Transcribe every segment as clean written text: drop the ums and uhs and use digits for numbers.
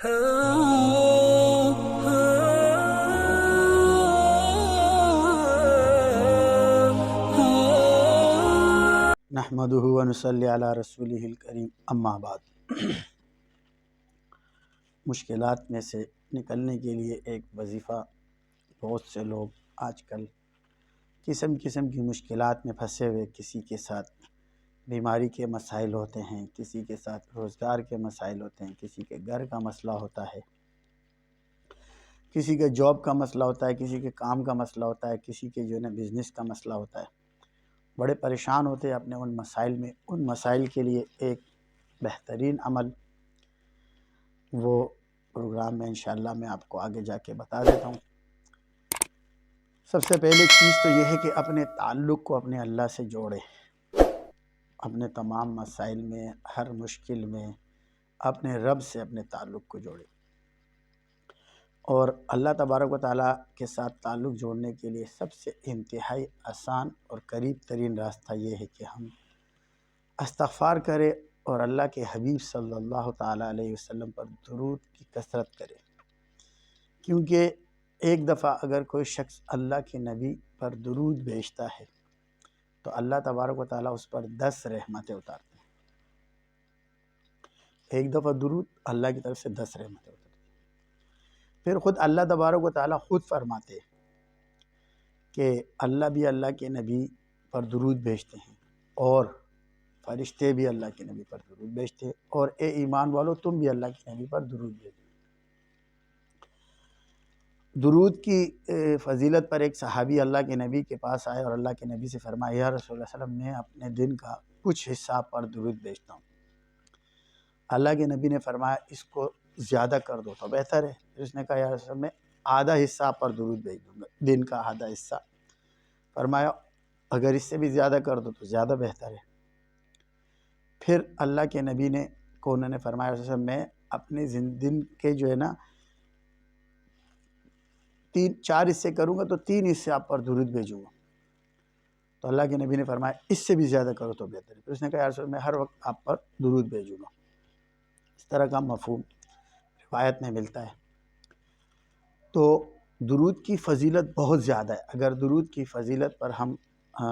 نحمدہ و نصلی علی رسولہ الکریم، اما بعد۔ مشکلات میں سے نکلنے کے لیے ایک وظیفہ، بہت سے لوگ آج کل قسم قسم کی مشکلات میں پھنسے ہوئے، کسی کے ساتھ بیماری کے مسائل ہوتے ہیں، کسی کے ساتھ روزگار کے مسائل ہوتے ہیں، کسی کے گھر کا مسئلہ ہوتا ہے، کسی کے جاب کا مسئلہ ہوتا ہے، کسی کے کام کا مسئلہ ہوتا ہے، کسی کے بزنس کا مسئلہ ہوتا ہے۔ بڑے پریشان ہوتے ہیں اپنے ان مسائل میں۔ ان مسائل کے لیے ایک بہترین عمل، وہ پروگرام میں انشاءاللہ میں آپ کو آگے جا کے بتا دیتا ہوں۔ سب سے پہلی چیز تو یہ ہے کہ اپنے تعلق کو اپنے اللہ سے جوڑے، اپنے تمام مسائل میں، ہر مشکل میں اپنے رب سے اپنے تعلق کو جوڑے۔ اور اللہ تبارک و تعالیٰ کے ساتھ تعلق جوڑنے کے لیے سب سے انتہائی آسان اور قریب ترین راستہ یہ ہے کہ ہم استغفار کریں اور اللہ کے حبیب صلی اللہ تعالیٰ علیہ وسلم پر درود کی کثرت کریں، کیونکہ ایک دفعہ اگر کوئی شخص اللہ کے نبی پر درود بھیجتا ہے تو اللہ تبارک و تعالیٰ اس پر 10 رحمتیں اتارتے ہیں۔ ایک دفعہ درود اللہ کی طرف سے 10 رحمتیں اتارتے ہیں۔ پھر خود اللہ تبارک و تعالیٰ خود فرماتے کہ اللہ بھی اللہ کے نبی پر درود بھیجتے ہیں اور فرشتے بھی اللہ کے نبی پر درود بھیجتے ہیں، اور اے ایمان والو تم بھی اللہ کے نبی پر درود بھیجو۔ درود کی فضیلت پر ایک صحابی اللہ کے نبی کے پاس آئے اور اللہ کے نبی سے فرمایا، یا رسول اللہ صلی اللہ علیہ وسلم، میں اپنے دن کا کچھ حصہ پر درود بھیجتا ہوں۔ اللہ کے نبی نے فرمایا اس کو زیادہ کر دو تو بہتر ہے۔ پھر اس نے کہا، یا رسول اللہ، میں آدھا حصہ پر درود بھیج دوں گا، دن کا آدھا حصہ۔ فرمایا اگر اس سے بھی زیادہ کر دو تو زیادہ بہتر ہے۔ پھر اللہ کے نبی نے انہوں نے فرمایا، رسول اللہ، میں اپنے دن کے نا 4 حصے کروں گا تو 3 حصے آپ پر درود بھیجوں گا۔ تو اللہ کے نبی نے فرمایا اس سے بھی زیادہ کرو تو بہتر ہے۔ پھر اس نے کہا، یا رسول اللہ، میں ہر وقت آپ پر درود بھیجوں گا۔ اس طرح کا مفہوم روایت میں ملتا ہے۔ تو درود کی فضیلت بہت زیادہ ہے۔ اگر درود کی فضیلت پر ہم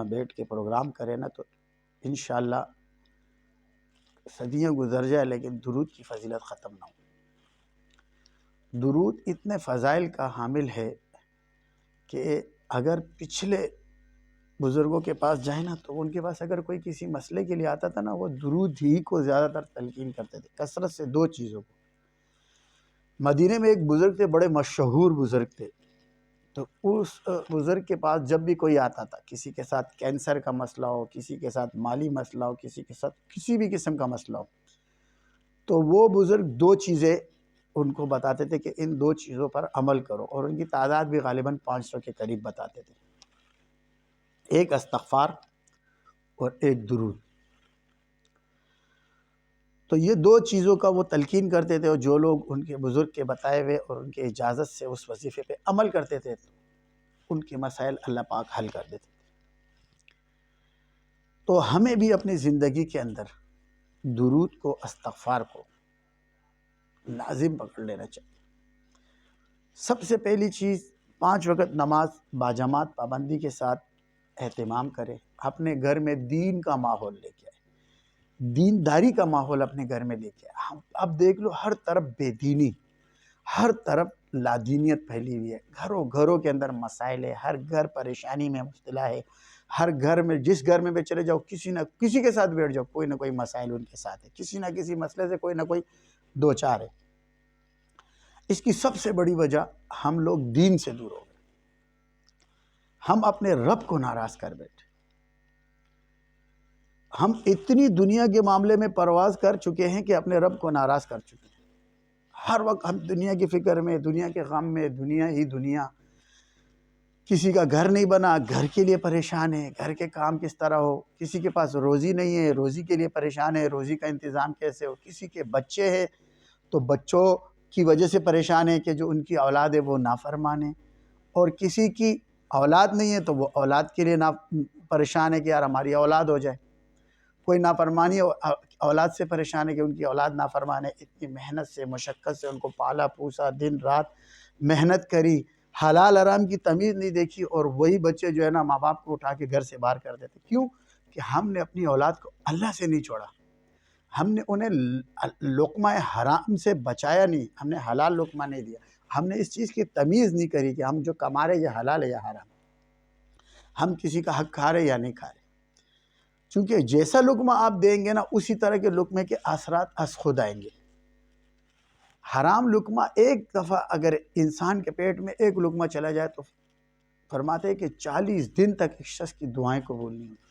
بیٹھ کے پروگرام کریں نا تو انشاءاللہ صدیاں گزر جائے لیکن درود کی فضیلت ختم نہ ہو۔ درود اتنے فضائل کا حامل ہے کہ اگر پچھلے بزرگوں کے پاس جائیں نا تو ان کے پاس اگر کوئی کسی مسئلے کے لیے آتا تھا نا، وہ درود ہی کو زیادہ تر تلقین کرتے تھے، کثرت سے 2 چیزوں کو۔ مدینے میں ایک بزرگ تھے، بڑے مشہور بزرگ تھے، تو اس بزرگ کے پاس جب بھی کوئی آتا تھا، کسی کے ساتھ کینسر کا مسئلہ ہو، کسی کے ساتھ مالی مسئلہ ہو، کسی کے ساتھ کسی بھی قسم کا مسئلہ ہو، تو وہ بزرگ 2 چیزیں ان کو بتاتے تھے کہ ان 2 چیزوں پر عمل کرو، اور ان کی تعداد بھی غالباً 500 کے قریب بتاتے تھے۔ ایک استغفار اور ایک درود۔ تو یہ 2 چیزوں کا وہ تلقین کرتے تھے، اور جو لوگ ان کے بزرگ کے بتائے ہوئے اور ان کے اجازت سے اس وظیفے پہ عمل کرتے تھے تو ان کے مسائل اللہ پاک حل کر دیتے تھے۔ تو ہمیں بھی اپنی زندگی کے اندر درود کو، استغفار کو لازم پکڑ لینا چاہیے۔ سب سے پہلی چیز 5 وقت نماز باجماعت پابندی کے ساتھ اہتمام کرے، اپنے گھر میں دین کا ماحول لے کے آئے، دینداری کا ماحول اپنے گھر میں لے کے آئے۔ اب دیکھ لو ہر طرف بے دینی، ہر طرف لادینیت پھیلی ہوئی ہے، گھروں کے اندر مسائل ہے، ہر گھر پریشانی میں مبتلا ہے، ہر گھر میں، جس گھر میں بھی چلے جاؤ کسی نہ کسی کے ساتھ بیٹھ جاؤ، کوئی نہ کوئی مسائل ان کے ساتھ ہے، کسی نہ کسی مسئلے سے کوئی نہ کوئی 2-4 ہے۔ اس کی سب سے بڑی وجہ ہم لوگ دین سے دور ہو گئے، ہم اپنے رب کو ناراض کر بیٹھے، ہم اتنی دنیا کے معاملے میں پرواز کر چکے ہیں کہ اپنے رب کو ناراض کر چکے ہیں۔ ہر وقت ہم دنیا کی فکر میں، دنیا کے غم میں، دنیا ہی دنیا۔ کسی کا گھر نہیں بنا، گھر کے لیے پریشان ہے، گھر کے کام کس طرح ہو، کسی کے پاس روزی نہیں ہے، روزی کے لیے پریشان ہے، روزی کا انتظام کیسے ہو، کسی کے بچے ہیں تو بچوں کی وجہ سے پریشان ہے کہ جو ان کی اولاد ہے وہ نافرمان ہے، اور کسی کی اولاد نہیں ہے تو وہ اولاد کے لیے پریشان ہے کہ یار ہماری اولاد ہو جائے۔ کوئی نافرمانی اولاد سے پریشان ہے کہ ان کی اولاد نافرمان ہے، اتنی محنت سے مشقت سے ان کو پالا پوسا، دن رات محنت کری، حلال حرام کی تمیز نہیں دیکھی، اور وہی بچے جو ہے نا ماں باپ کو اٹھا کے گھر سے باہر کر دیتے. کیوں؟ کہ ہم نے اپنی اولاد کو اللہ سے نہیں چھوڑا، ہم نے انہیں لقمہ حرام سے بچایا نہیں، ہم نے حلال لقمہ نہیں دیا، ہم نے اس چیز کی تمیز نہیں کری کہ ہم جو کما رہے یہ حلال ہے یا حرام، ہم کسی کا حق کھا رہے یا نہیں کھا رہے. چونکہ جیسا لقمہ آپ دیں گے نا اسی طرح کے لقمے کے اثرات از خود آئیں گے. حرام لقمہ ایک دفعہ اگر انسان کے پیٹ میں ایک لقمہ چلا جائے تو فرماتے ہیں کہ 40 دن تک اس شخص کی دعائیں قبول نہیں ہوتی.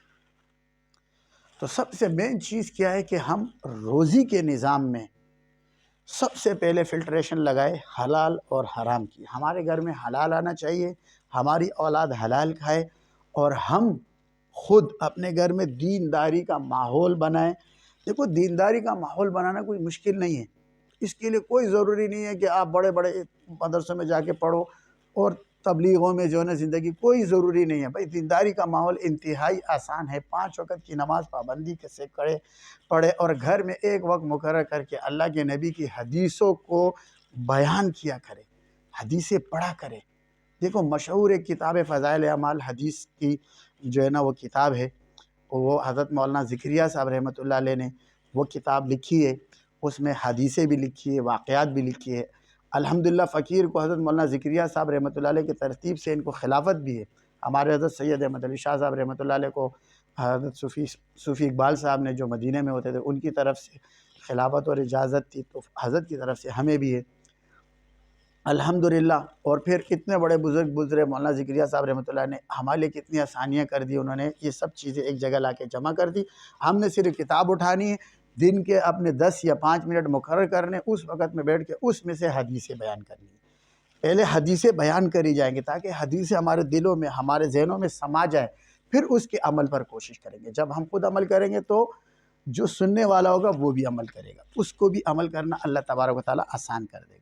تو سب سے مین چیز کیا ہے کہ ہم روزی کے نظام میں سب سے پہلے فلٹریشن لگائے حلال اور حرام کی. ہمارے گھر میں حلال آنا چاہیے، ہماری اولاد حلال کھائے، اور ہم خود اپنے گھر میں دینداری کا ماحول بنائیں. دیکھو دینداری کا ماحول بنانا کوئی مشکل نہیں ہے، اس کے لیے کوئی ضروری نہیں ہے کہ آپ بڑے بڑے مدرسوں میں جا کے پڑھو اور تبلیغوں میں جو ہے نا زندگی، کوئی ضروری نہیں ہے. بھائی دینداری کا ماحول انتہائی آسان ہے. 5 وقت کی نماز پابندی سے پڑھے اور گھر میں ایک وقت مقرر کر کے اللہ کے نبی کی حدیثوں کو بیان کیا کرے، حدیثیں پڑھا کرے. دیکھو مشہور ایک کتاب فضائل اعمال حدیث کی جو ہے نا وہ کتاب ہے، وہ حضرت مولانا ذکریہ صاحب رحمۃ اللہ علیہ نے وہ کتاب لکھی ہے. اس میں حدیثیں بھی لکھی ہے، واقعات بھی لکھی ہے. الحمدللہ فقیر کو حضرت مولانا ذکریہ صاحب رحمۃ اللہ علیہ کی ترتیب سے ان کو خلافت بھی ہے. ہمارے حضرت سید احمد علی شاہ صاحب رحمۃ اللہ علیہ کو حضرت صوفی اقبال صاحب نے جو مدینہ میں ہوتے تھے ان کی طرف سے خلافت اور اجازت تھی، تو حضرت کی طرف سے ہمیں بھی ہے الحمدللہ. اور پھر اتنے بڑے بزرگ گزرے مولانا ذکریہ صاحب رحمۃ اللہ نے ہمارے لیے کتنی آسانیاں کر دی. انہوں نے یہ سب چیزیں ایک جگہ لا کے جمع کر دی. ہم نے صرف کتاب اٹھانی ہے، دن کے اپنے 10 یا 5 منٹ مقرر کرنے، اس وقت میں بیٹھ کے اس میں سے حدیثیں بیان کرنی ہے. پہلے حدیثیں بیان کری جائیں گے تاکہ حدیثیں ہمارے دلوں میں ہمارے ذہنوں میں سما جائے، پھر اس کے عمل پر کوشش کریں گے. جب ہم خود عمل کریں گے تو جو سننے والا ہوگا وہ بھی عمل کرے گا، اس کو بھی عمل کرنا اللہ تبارک و تعالیٰ آسان کر دے گا.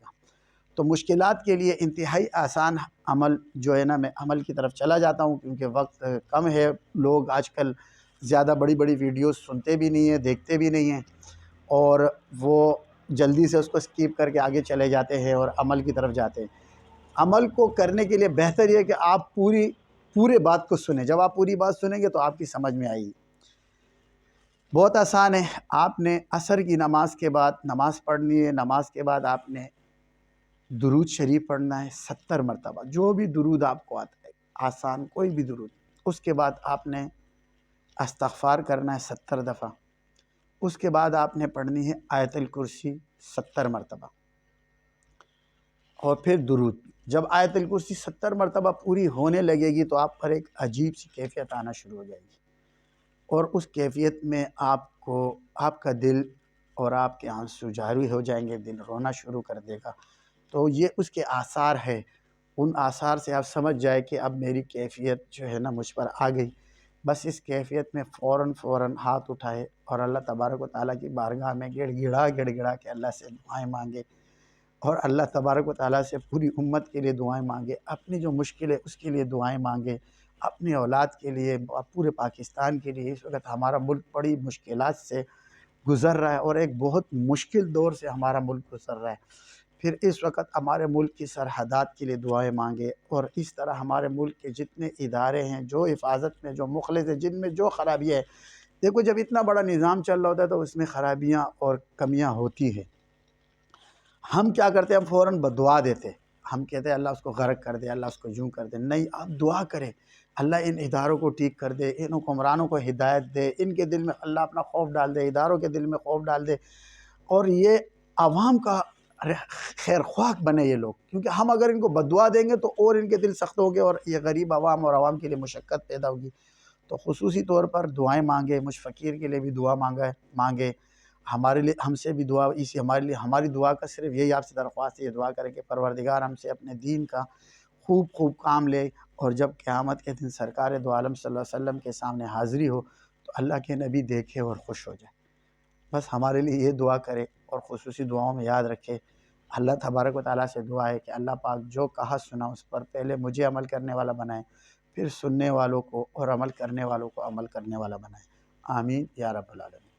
تو مشکلات کے لیے انتہائی آسان عمل جو ہے نا میں عمل کی طرف چلا جاتا ہوں، کیونکہ وقت کم ہے. لوگ آج کل زیادہ بڑی بڑی ویڈیوز سنتے بھی نہیں ہیں، دیکھتے بھی نہیں ہیں، اور وہ جلدی سے اس کو سکیپ کر کے آگے چلے جاتے ہیں اور عمل کی طرف جاتے ہیں. عمل کو کرنے کے لیے بہتر یہ ہے کہ آپ پورے بات کو سنیں. جب آپ پوری بات سنیں گے تو آپ کی سمجھ میں آئے گی. بہت آسان ہے. آپ نے عصر کی نماز کے بعد نماز پڑھنی ہے. نماز کے بعد آپ نے درود شریف پڑھنا ہے 70 مرتبہ، جو بھی درود آپ کو آتا ہے، آسان کوئی بھی درود. اس کے بعد آپ نے استغفار کرنا ہے 70 دفعہ. اس کے بعد آپ نے پڑھنی ہے آیت الکرسی 70 مرتبہ، اور پھر درود. جب آیت الکرسی 70 مرتبہ پوری ہونے لگے گی تو آپ پر ایک عجیب سی کیفیت آنا شروع ہو جائے گی، اور اس کیفیت میں آپ کا دل اور آپ کے آنسو جاری ہو جائیں گے، دل رونا شروع کر دے گا. تو یہ اس کے آثار ہے. ان آثار سے آپ سمجھ جائے کہ اب میری کیفیت جو ہے نا مجھ پر آ گئی. بس اس کیفیت میں فوراً ہاتھ اٹھائے اور اللہ تبارک و تعالیٰ کی بارگاہ میں گڑ گڑا کے اللہ سے دعائیں مانگے، اور اللہ تبارک و تعالیٰ سے پوری امت کے لیے دعائیں مانگے. اپنی جو مشکل ہے اس کے لیے دعائیں مانگے، اپنی اولاد کے لیے، پورے پاکستان کے لیے. اس وقت ہمارا ملک بڑی مشکلات سے گزر رہا ہے، اور ایک بہت مشکل دور سے ہمارا ملک گزر رہا ہے. پھر اس وقت ہمارے ملک کی سرحدات کے لیے دعائیں مانگے، اور اس طرح ہمارے ملک کے جتنے ادارے ہیں جو حفاظت میں جو مخلص ہیں، جن میں جو خرابیاں ہیں. دیکھو جب اتنا بڑا نظام چل رہا ہوتا ہے تو اس میں خرابیاں اور کمیاں ہوتی ہیں. ہم کیا کرتے ہیں؟ ہم فوراً بدعا دیتے ہیں. ہم کہتے ہیں اللہ اس کو غرق کر دے، اللہ اس کو یوں کر دے. نہیں، آپ دعا کریں اللہ ان اداروں کو ٹھیک کر دے، ان حکمرانوں کو ہدایت دے، ان کے دل میں اللہ اپنا خوف ڈال دے، اداروں کے دل میں خوف ڈال دے، اور یہ عوام کا خیر خواہ بنے یہ لوگ. کیونکہ ہم اگر ان کو بددعا دیں گے تو اور ان کے دل سخت ہوں گے، اور یہ غریب عوام اور عوام کے لیے مشقت پیدا ہوگی. تو خصوصی طور پر دعائیں مانگے. مجھ فقیر کے لیے بھی دعا مانگے. ہمارے لیے، ہم سے بھی دعا، ہماری دعا کا صرف یہی آپ سے درخواست ہے، یہ دعا کریں کہ پروردگار ہم سے اپنے دین کا خوب کام لے، اور جب قیامت کے دن سرکار دو عالم صلی اللہ علیہ وسلم کے سامنے حاضری ہو تو اللہ کے نبی دیکھے اور خوش ہو جائے. بس ہمارے لیے یہ دعا کرے، اور خصوصی دعاؤں میں یاد رکھے. اللہ تبارک و تعالیٰ سے دعا ہے کہ اللہ پاک جو کہا سنا اس پر پہلے مجھے عمل کرنے والا بنائے، پھر سننے والوں کو اور عمل کرنے والوں کو عمل کرنے والا بنائے. آمین یا رب العالمین.